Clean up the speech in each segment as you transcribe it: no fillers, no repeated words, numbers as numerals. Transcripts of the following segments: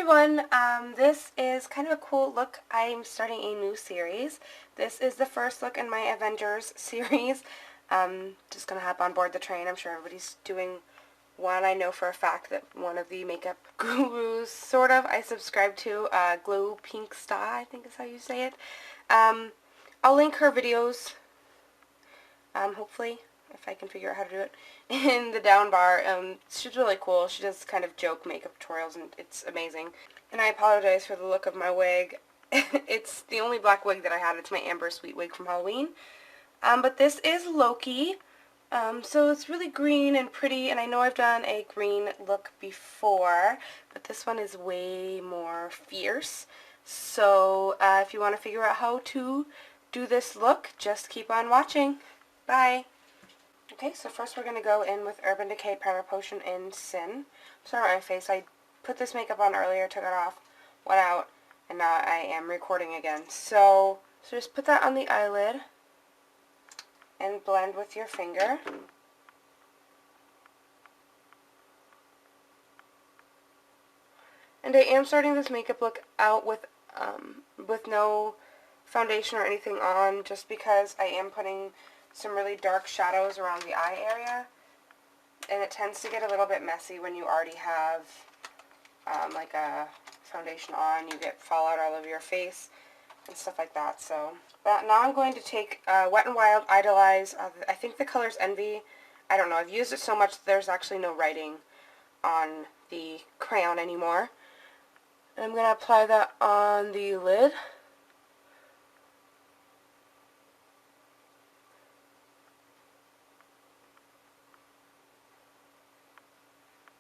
everyone, this is kind of a cool look. I'm starting a new series. This is the first look in my Avengers series. Just gonna hop on board the train. I'm sure everybody's doing one. I know for a fact that one of the makeup gurus, sort of, I subscribe to, Glow Pink Star, I think is how you say it. I'll link her videos, hopefully, if I can figure out how to do it, in the down bar. She's really cool. She does kind of joke makeup tutorials, and it's amazing. And I apologize for the look of my wig. It's the only black wig that I had. It's my Amber Sweet wig from Halloween. But this is Loki. So it's really green and pretty, and I know I've done a green look before, but this one is way more fierce. So if you want to figure out how to do this look, just keep on watching. Bye! Okay, so first we're going to go in with Urban Decay Primer Potion in Sin. Sorry about my face. I put this makeup on earlier, took it off, went out, and now I am recording again. So just put that on the eyelid and blend with your finger. And I am starting this makeup look out with no foundation or anything on, just because I am putting some really dark shadows around the eye area, and it tends to get a little bit messy when you already have like a foundation on. You get fallout all over your face and stuff like that. So now I'm going to take Wet n Wild Idolize. I think the color's Envy. I don't know. I've used it so much that there's actually no writing on the crayon anymore. And I'm going to apply that on the lid.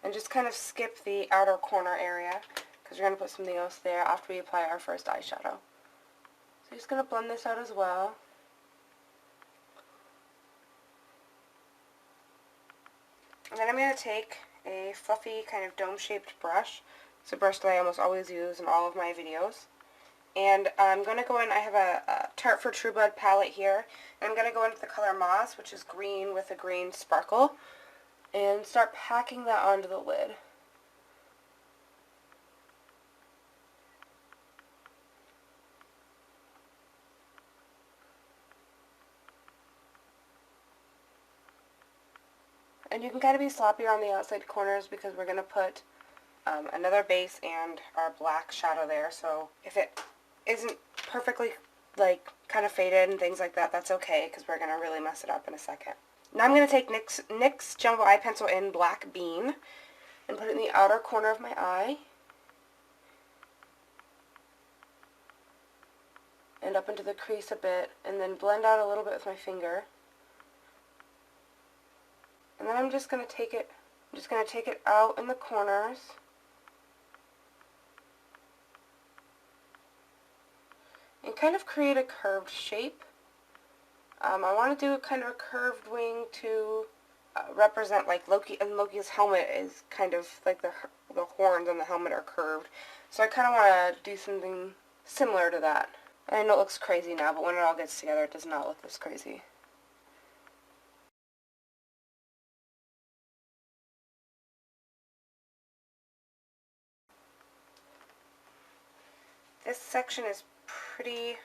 And just kind of skip the outer corner area, because we're going to put something else there after we apply our first eyeshadow. So just going to blend this out as well. And then I'm going to take a fluffy kind of dome-shaped brush. It's a brush that I almost always use in all of my videos. And I'm going to go in, I have a Tarte for True Blood palette here, and I'm going to go in with the color Moss, which is green with a green sparkle, and start packing that onto the lid. And you can kind of be sloppier on the outside corners, because we're going to put another base and our black shadow there. So if it isn't perfectly kind of faded and things like that, that's okay, because we're going to really mess it up in a second. Now I'm going to take NYX Jumbo Eye Pencil in Black Bean and put it in the outer corner of my eye and up into the crease a bit, and then blend out a little bit with my finger. And then I'm just going to take it out in the corners. And kind of create a curved shape. I want to do kind of a curved wing to represent like Loki, and Loki's helmet is kind of like the horns on the helmet are curved. So I kind of want to do something similar to that. I know it looks crazy now, but when it all gets together, it does not look this crazy. This section is pretty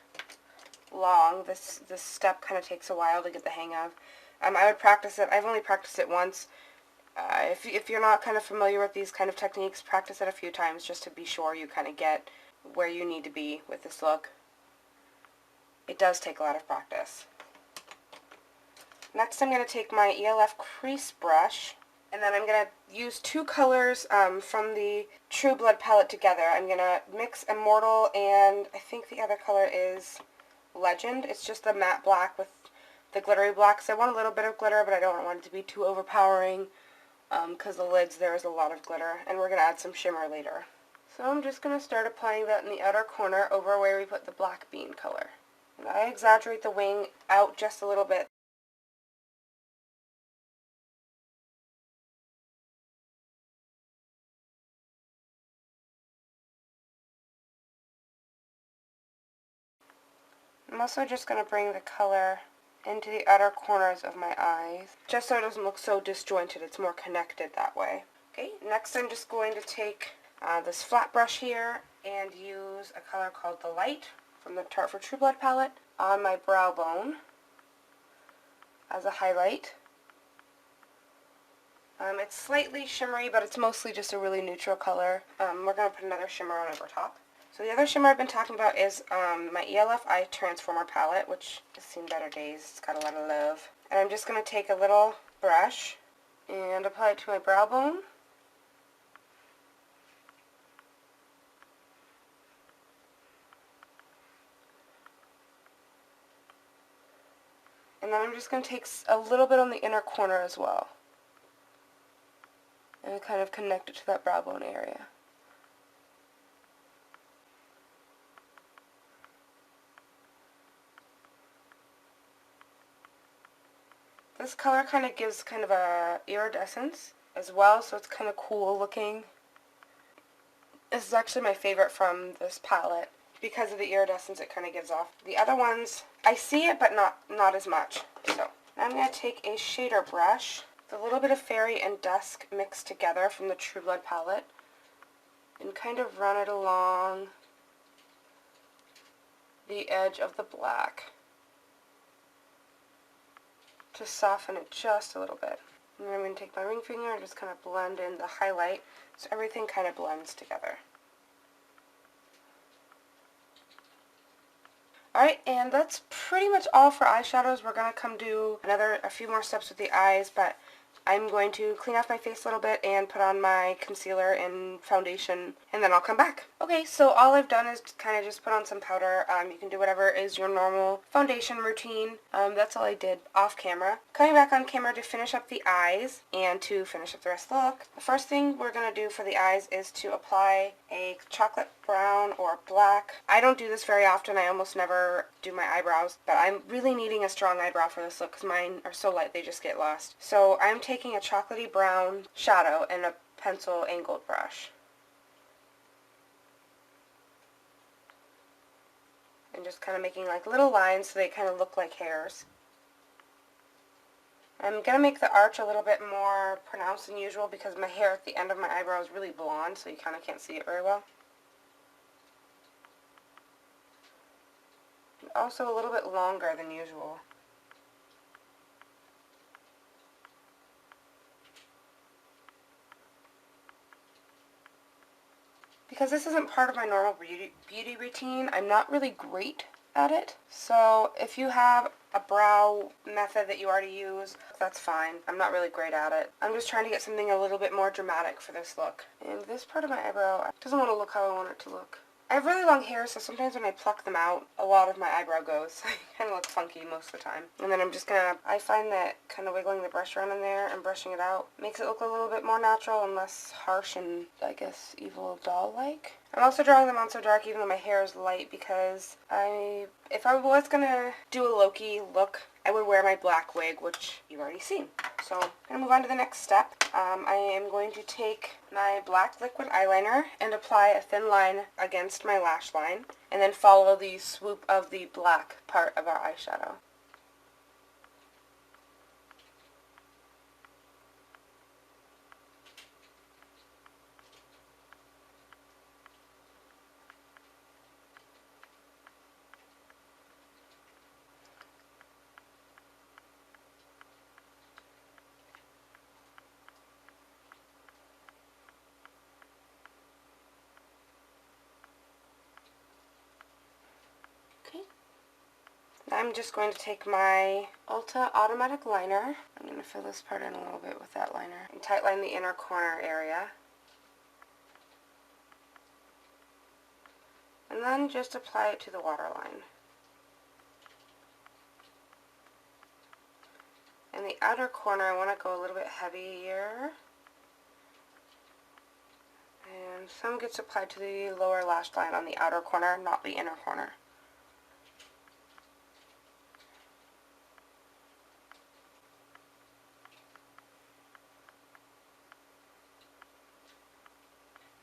long. This step kind of takes a while to get the hang of. I would practice it. I've only practiced it once. If you're not kind of familiar with these kind of techniques, practice it a few times just to be sure you kind of get where you need to be with this look. It does take a lot of practice. Next I'm going to take my ELF crease brush, and then I'm going to use two colors from the True Blood palette together. I'm going to mix Immortal, and I think the other color is Legend. It's just the matte black with the glittery black. So I want a little bit of glitter, but I don't want it to be too overpowering, because the lids, there is a lot of glitter, and we're going to add some shimmer later. So I'm just going to start applying that in the outer corner over where we put the black bean color. And I exaggerate the wing out just a little bit. I'm also just going to bring the color into the outer corners of my eyes, just so it doesn't look so disjointed. It's more connected that way. Okay, next I'm just going to take this flat brush here and use a color called the Light from the Tarte for True Blood palette on my brow bone as a highlight. It's slightly shimmery, but it's mostly just a really neutral color. We're going to put another shimmer on over top. So the other shimmer I've been talking about is my ELF Eye Transformer palette, which has seen better days. It's got a lot of love. And I'm just going to take a little brush and apply it to my brow bone. And then I'm just going to take a little bit on the inner corner as well. And kind of connect it to that brow bone area. This color kind of gives kind of a iridescence as well, so it's kind of cool looking. This is actually my favorite from this palette because of the iridescence it kind of gives off. The other ones, I see it, but not as much. So now I'm going to take a shader brush with a little bit of Fairy and Dusk mixed together from the True Blood palette and kind of run it along the edge of the black to soften it just a little bit. And then I'm going to take my ring finger and just kind of blend in the highlight so everything kind of blends together. Alright, and that's pretty much all for eyeshadows. We're going to come do a few more steps with the eyes, but I'm going to clean off my face a little bit and put on my concealer and foundation, and then I'll come back. Okay, so all I've done is kind of just put on some powder. You can do whatever is your normal foundation routine. That's all I did off camera. Coming back on camera to finish up the eyes and to finish up the rest of the look. The first thing we're going to do for the eyes is to apply a chocolate brown or black. I don't do this very often. I almost never do my eyebrows, but I'm really needing a strong eyebrow for this look because mine are so light they just get lost. So I'm taking a chocolatey brown shadow and a pencil angled brush. And just kind of making like little lines so they kind of look like hairs. I'm going to make the arch a little bit more pronounced than usual because my hair at the end of my eyebrow is really blonde, so you kind of can't see it very well. And also a little bit longer than usual. Because this isn't part of my normal beauty routine, I'm not really great at it. So if you have a brow method that you already use, that's fine. I'm not really great at it. I'm just trying to get something a little bit more dramatic for this look. And this part of my eyebrow doesn't want to look how I want it to look. I have really long hair, so sometimes when I pluck them out, a lot of my eyebrow goes. I kind of look funky most of the time. And then I'm just gonna, I find that kind of wiggling the brush around in there and brushing it out makes it look a little bit more natural and less harsh and, I guess, evil doll-like. I'm also drawing them on so dark even though my hair is light because if I was gonna do a Loki look, I would wear my black wig, which you've already seen. So I'm going to move on to the next step. I am going to take my black liquid eyeliner and apply a thin line against my lash line, and then follow the swoop of the black part of our eyeshadow. Now I'm just going to take my Ulta Automatic Liner. I'm going to fill this part in a little bit with that liner and tightline the inner corner area. And then just apply it to the waterline. In the outer corner, I want to go a little bit heavier. And some gets applied to the lower lash line on the outer corner, not the inner corner.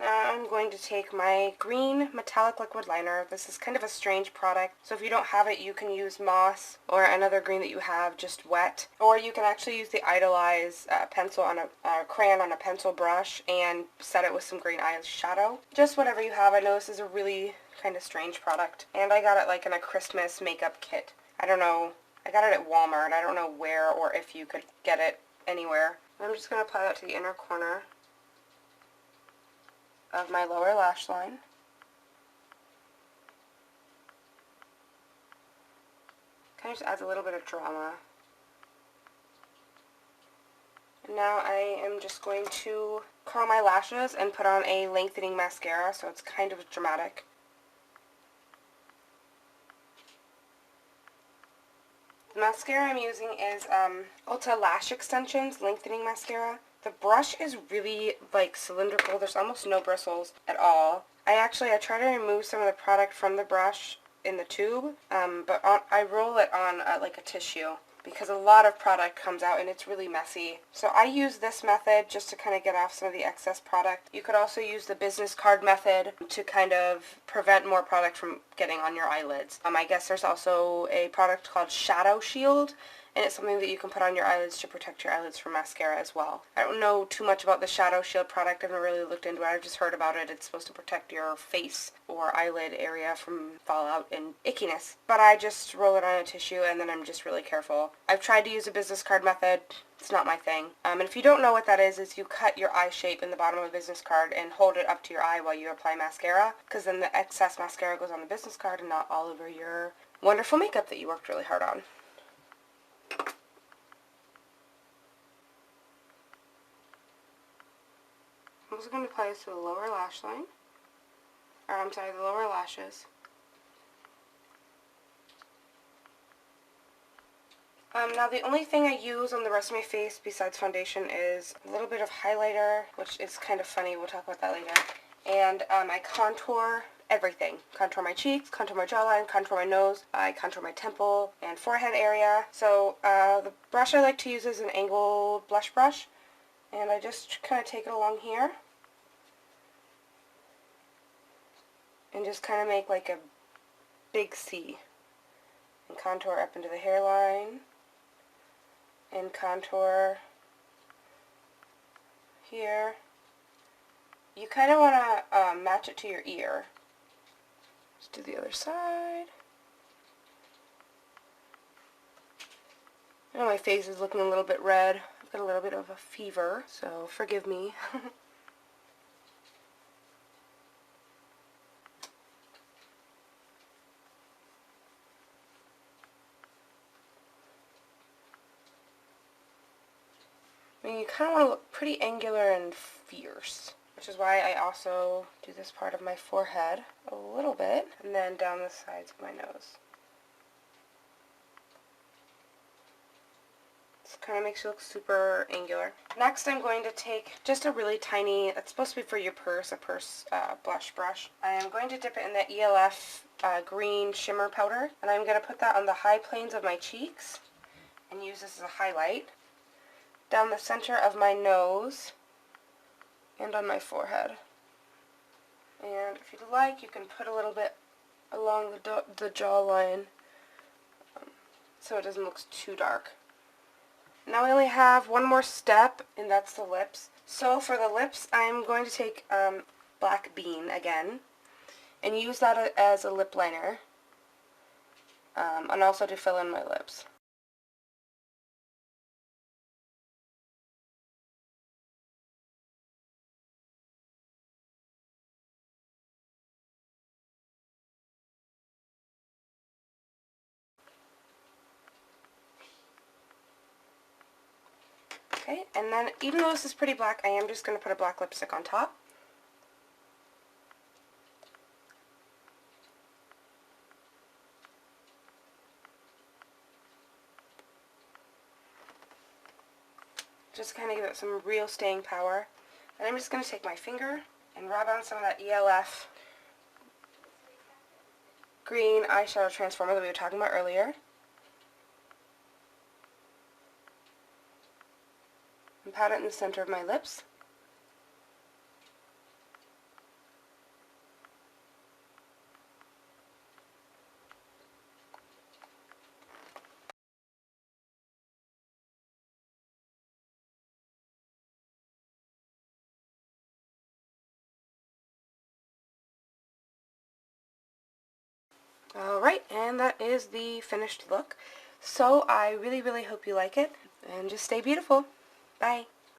Now I'm going to take my green metallic liquid liner. This is kind of a strange product, so if you don't have it, you can use moss or another green that you have just wet, or you can actually use the Idolize pencil on a crayon on a pencil brush and set it with some green eyeshadow. Just whatever you have. I know this is a really kind of strange product, and I got it like in a Christmas makeup kit. I don't know. I got it at Walmart. I don't know where or if you could get it anywhere. I'm just going to apply that to the inner corner of my lower lash line. Kind of just adds a little bit of drama. And now I am just going to curl my lashes and put on a lengthening mascara, so it's kind of dramatic. The mascara I'm using is Ulta Lash Extensions Lengthening Mascara. The brush is really like cylindrical. There's almost no bristles at all. I try to remove some of the product from the brush in the tube, but I roll it on like a tissue because a lot of product comes out and it's really messy. So I use this method just to kind of get off some of the excess product. You could also use the business card method to kind of prevent more product from getting on your eyelids. I guess there's also a product called Shadow Shield, and it's something that you can put on your eyelids to protect your eyelids from mascara as well. I don't know too much about the Shadow Shield product. I've never really looked into it. I've just heard about it. It's supposed to protect your face or eyelid area from fallout and ickiness. But I just roll it on a tissue and then I'm just really careful. I've tried to use a business card method. It's not my thing. And if you don't know what that is you cut your eye shape in the bottom of a business card and hold it up to your eye while you apply mascara, because then the excess mascara goes on the business card and not all over your wonderful makeup that you worked really hard on. I'm also going to apply this to the lower lash line, the lower lashes. Now the only thing I use on the rest of my face besides foundation is a little bit of highlighter, which is kind of funny, we'll talk about that later, and I contour everything. Contour my cheeks, contour my jawline, contour my nose, I contour my temple and forehead area. So the brush I like to use is an angled blush brush, and I just kind of take it along here and just kind of make like a big C and contour up into the hairline and contour here. You kind of want to match it to your ear. Let's do the other side. I know my face is looking a little bit red. I've got a little bit of a fever, so forgive me. I mean, you kind of want to look pretty angular and fierce, which is why I also do this part of my forehead a little bit, and then down the sides of my nose. This kind of makes you look super angular. Next, I'm going to take just a really tiny, it's supposed to be for your purse, a purse blush brush. I am going to dip it in the ELF green shimmer powder, and I'm going to put that on the high planes of my cheeks and use this as a highlight down the center of my nose and on my forehead. And if you'd like, you can put a little bit along the jawline so it doesn't look too dark. Now we only have one more step, and that's the lips. So for the lips, I'm going to take Black Bean again and use that as a lip liner, and also to fill in my lips. Okay, and then even though this is pretty black, I am just going to put a black lipstick on top. Just kind of give it some real staying power. And I'm just going to take my finger and rub on some of that ELF green eyeshadow transformer that we were talking about earlier. And pat it in the center of my lips. Alright, and that is the finished look. So I really, really hope you like it, and just stay beautiful. Bye.